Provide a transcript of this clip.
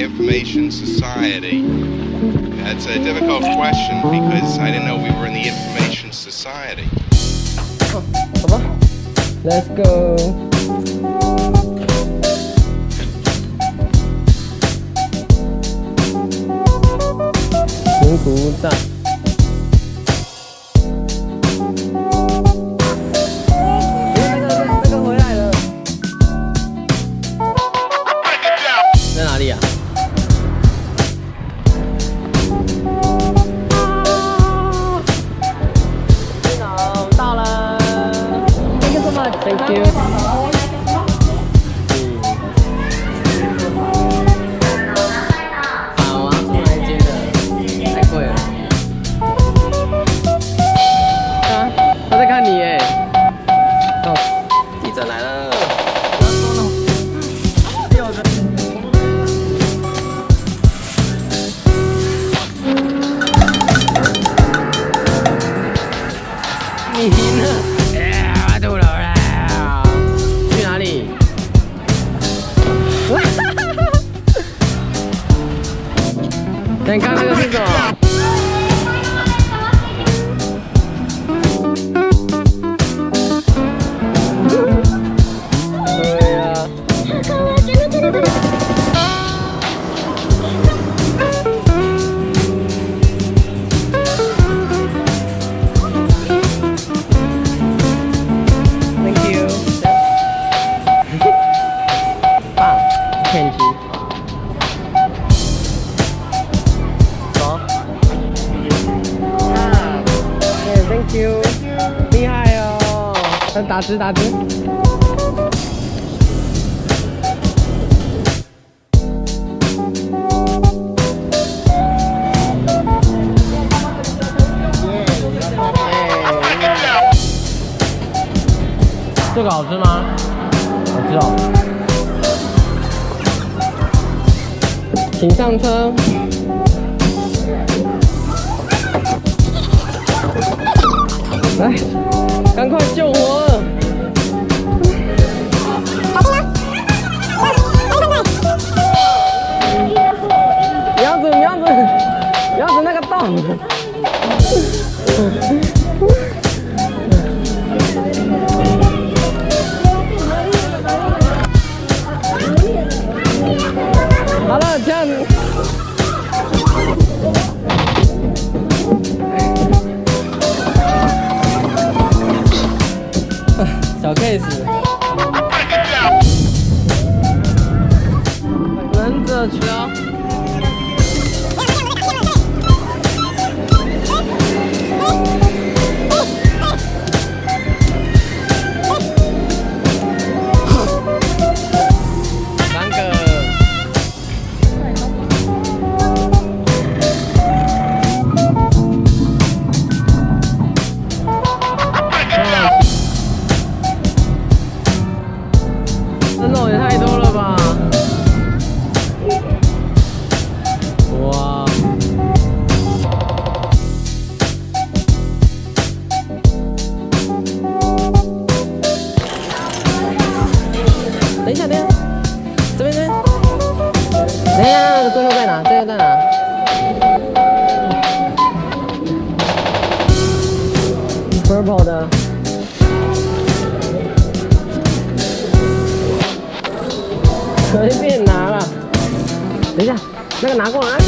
information society? That's a difficult question because I didn't know we were in the information society. 好吧 ，Let's go。名古屋站。那个回来了。在哪里啊？到了。Thank you so much. Thank you. 好，我要出来接的，太贵了。啊，他在看你耶。哦，记者来了。你赢了。我吐了啦！去哪里？你看那个是什么？对呀。骗局。走。Thank you。厉害哦！打直。这个好吃吗？好吃哦。请上车。来，赶快救我！瞄准那个洞。好了，这样。小 case。忍者球。这肉也太多了吧！哇！等一下，这边。等一下，最后在哪？Purple 的。随便拿了，等一下，那个拿过来。